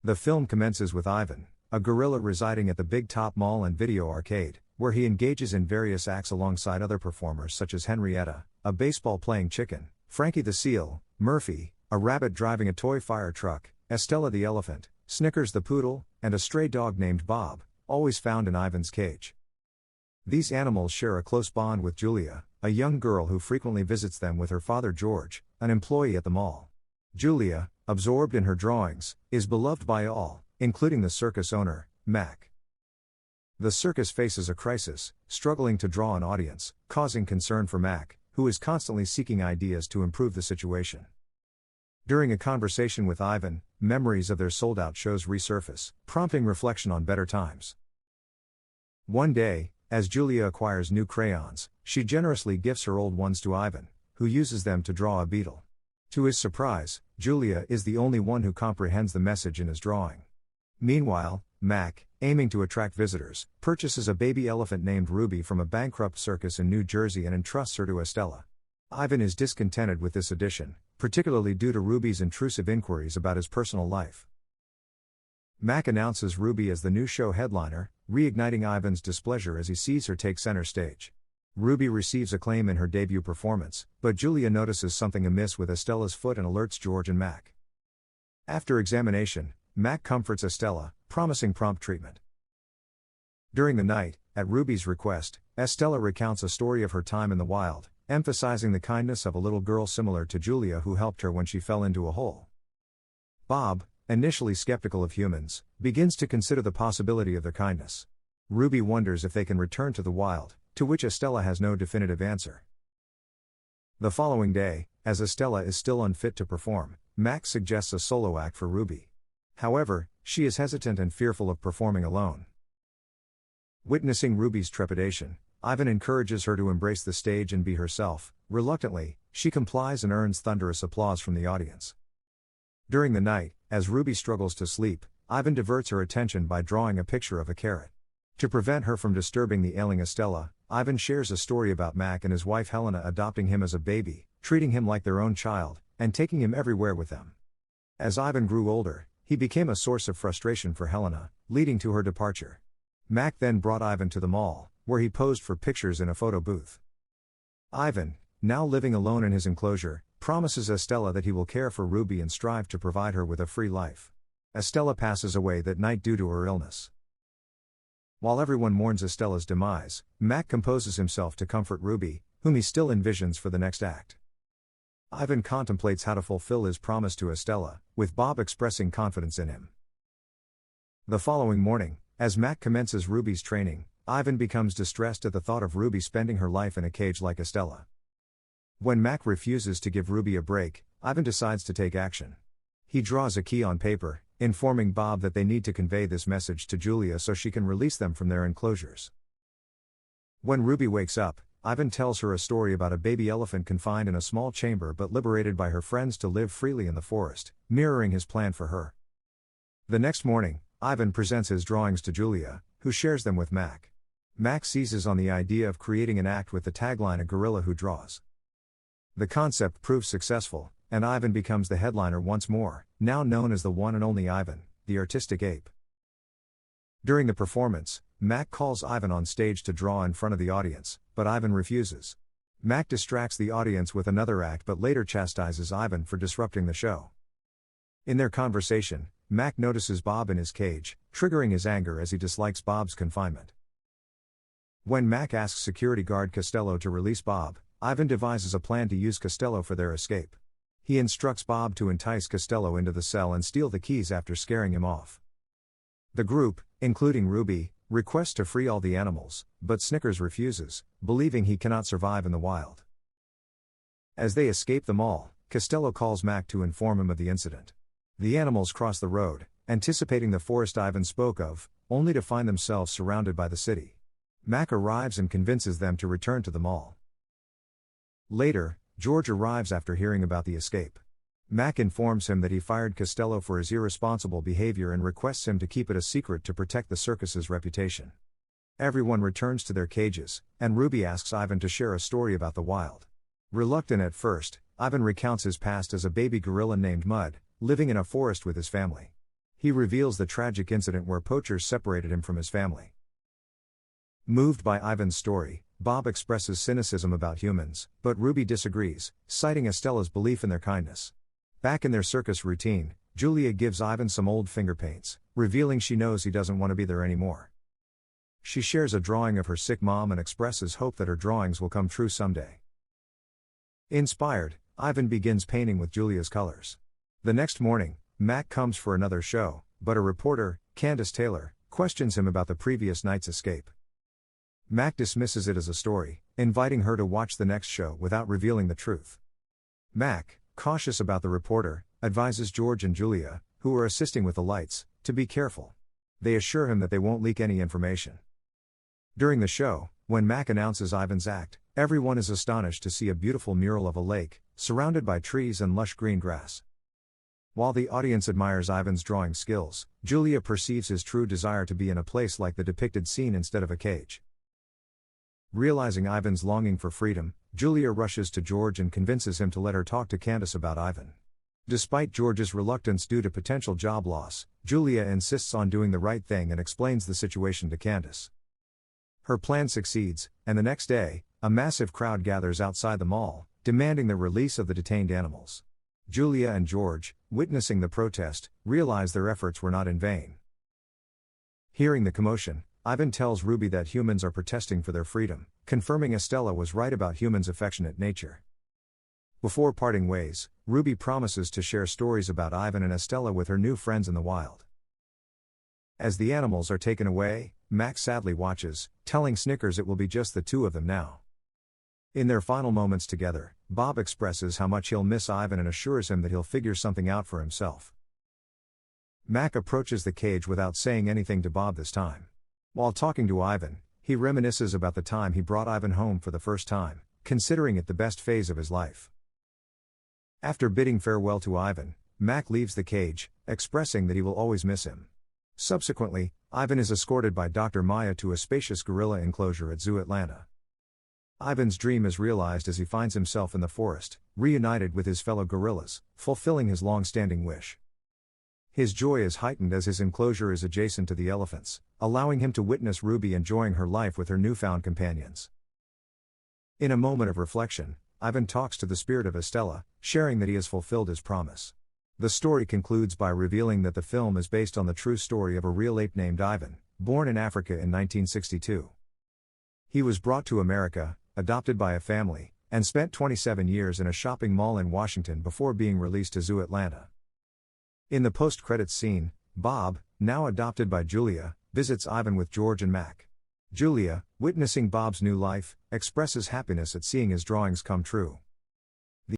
The film commences with Ivan, a gorilla residing at the Big Top Mall and Video Arcade, where he engages in various acts alongside other performers such as Henrietta, a baseball-playing chicken, Frankie the Seal, Murphy, a rabbit driving a toy fire truck, Estella the elephant, Snickers the poodle, and a stray dog named Bob, always found in Ivan's cage. These animals share a close bond with Julia, a young girl who frequently visits them with her father George, an employee at the mall. Julia, absorbed in her drawings, is beloved by all, including the circus owner, Mac. The circus faces a crisis, struggling to draw an audience, causing concern for Mac, who is constantly seeking ideas to improve the situation. During a conversation with Ivan, memories of their sold-out shows resurface, prompting reflection on better times. One day, as Julia acquires new crayons, she generously gifts her old ones to Ivan, who uses them to draw a beetle. To his surprise, Julia is the only one who comprehends the message in his drawing. Meanwhile, Mac, aiming to attract visitors, purchases a baby elephant named Ruby from a bankrupt circus in New Jersey and entrusts her to Estella. Ivan is discontented with this addition, particularly due to Ruby's intrusive inquiries about his personal life. Mac announces Ruby as the new show headliner, reigniting Ivan's displeasure as he sees her take center stage. Ruby receives acclaim in her debut performance, but Julia notices something amiss with Estella's foot and alerts George and Mac. After examination, Mac comforts Estella, promising prompt treatment. During the night, at Ruby's request, Estella recounts a story of her time in the wild, emphasizing the kindness of a little girl similar to Julia who helped her when she fell into a hole. Bob, initially skeptical of humans, begins to consider the possibility of their kindness. Ruby wonders if they can return to the wild, to which Estella has no definitive answer. The following day, as Estella is still unfit to perform, Max suggests a solo act for Ruby. However, she is hesitant and fearful of performing alone. Witnessing Ruby's trepidation, Ivan encourages her to embrace the stage and be herself. Reluctantly, she complies and earns thunderous applause from the audience. During the night, as Ruby struggles to sleep, Ivan diverts her attention by drawing a picture of a carrot. To prevent her from disturbing the ailing Estella, Ivan shares a story about Mac and his wife Helena adopting him as a baby, treating him like their own child, and taking him everywhere with them. As Ivan grew older, he became a source of frustration for Helena, leading to her departure. Mac then brought Ivan to the mall, where he posed for pictures in a photo booth. Ivan, now living alone in his enclosure, promises Estella that he will care for Ruby and strive to provide her with a free life. Estella passes away that night due to her illness. While everyone mourns Estella's demise, Mac composes himself to comfort Ruby, whom he still envisions for the next act. Ivan contemplates how to fulfill his promise to Estella, with Bob expressing confidence in him. The following morning, as Mac commences Ruby's training, Ivan becomes distressed at the thought of Ruby spending her life in a cage like Estella. When Mac refuses to give Ruby a break, Ivan decides to take action. He draws a key on paper, informing Bob that they need to convey this message to Julia so she can release them from their enclosures. When Ruby wakes up, Ivan tells her a story about a baby elephant confined in a small chamber but liberated by her friends to live freely in the forest, mirroring his plan for her. The next morning, Ivan presents his drawings to Julia, who shares them with Mac. Mac seizes on the idea of creating an act with the tagline "A Gorilla Who Draws." The concept proves successful, and Ivan becomes the headliner once more, now known as the one and only Ivan, the artistic ape. During the performance, Mac calls Ivan on stage to draw in front of the audience, but Ivan refuses. Mac distracts the audience with another act but later chastises Ivan for disrupting the show. In their conversation, Mac notices Bob in his cage, triggering his anger as he dislikes Bob's confinement. When Mac asks security guard Costello to release Bob, Ivan devises a plan to use Costello for their escape. He instructs Bob to entice Costello into the cell and steal the keys after scaring him off. The group, including Ruby, requests to free all the animals, but Snickers refuses, believing he cannot survive in the wild. As they escape the mall, Costello calls Mac to inform him of the incident. The animals cross the road, anticipating the forest Ivan spoke of, only to find themselves surrounded by the city. Mac arrives and convinces them to return to the mall. Later, George arrives after hearing about the escape. Mac informs him that he fired Costello for his irresponsible behavior and requests him to keep it a secret to protect the circus's reputation. Everyone returns to their cages, and Ruby asks Ivan to share a story about the wild. Reluctant at first, Ivan recounts his past as a baby gorilla named Mud, living in a forest with his family. He reveals the tragic incident where poachers separated him from his family. Moved by Ivan's story, Bob expresses cynicism about humans, but Ruby disagrees, citing Estella's belief in their kindness. Back in their circus routine, Julia gives Ivan some old finger paints, revealing she knows he doesn't want to be there anymore. She shares a drawing of her sick mom and expresses hope that her drawings will come true someday. Inspired, Ivan begins painting with Julia's colors. The next morning, Mac comes for another show, but a reporter, Candace Taylor, questions him about the previous night's escape. Mac dismisses it as a story, inviting her to watch the next show without revealing the truth. Mac, cautious about the reporter, advises George and Julia, who are assisting with the lights, to be careful. They assure him that they won't leak any information. During the show, when Mac announces Ivan's act, everyone is astonished to see a beautiful mural of a lake, surrounded by trees and lush green grass. While the audience admires Ivan's drawing skills, Julia perceives his true desire to be in a place like the depicted scene instead of a cage. Realizing Ivan's longing for freedom, Julia rushes to George and convinces him to let her talk to Candace about Ivan. Despite George's reluctance due to potential job loss, Julia insists on doing the right thing and explains the situation to Candace. Her plan succeeds, and the next day, a massive crowd gathers outside the mall, demanding the release of the detained animals. Julia and George, witnessing the protest, realize their efforts were not in vain. Hearing the commotion, Ivan tells Ruby that humans are protesting for their freedom, confirming Estella was right about humans' affectionate nature. Before parting ways, Ruby promises to share stories about Ivan and Estella with her new friends in the wild. As the animals are taken away, Max sadly watches, telling Snickers it will be just the two of them now. In their final moments together, Bob expresses how much he'll miss Ivan and assures him that he'll figure something out for himself. Mac approaches the cage without saying anything to Bob this time. While talking to Ivan, he reminisces about the time he brought Ivan home for the first time, considering it the best phase of his life. After bidding farewell to Ivan, Mac leaves the cage, expressing that he will always miss him. Subsequently, Ivan is escorted by Dr. Maya to a spacious gorilla enclosure at Zoo Atlanta. Ivan's dream is realized as he finds himself in the forest, reunited with his fellow gorillas, fulfilling his long-standing wish. His joy is heightened as his enclosure is adjacent to the elephants, allowing him to witness Ruby enjoying her life with her newfound companions. In a moment of reflection, Ivan talks to the spirit of Estella, sharing that he has fulfilled his promise. The story concludes by revealing that the film is based on the true story of a real ape named Ivan, born in Africa in 1962. He was brought to America, adopted by a family, and spent 27 years in a shopping mall in Washington before being released to Zoo Atlanta. In the post-credits scene, Bob, now adopted by Julia, visits Ivan with George and Mac. Julia, witnessing Bob's new life, expresses happiness at seeing his drawings come true.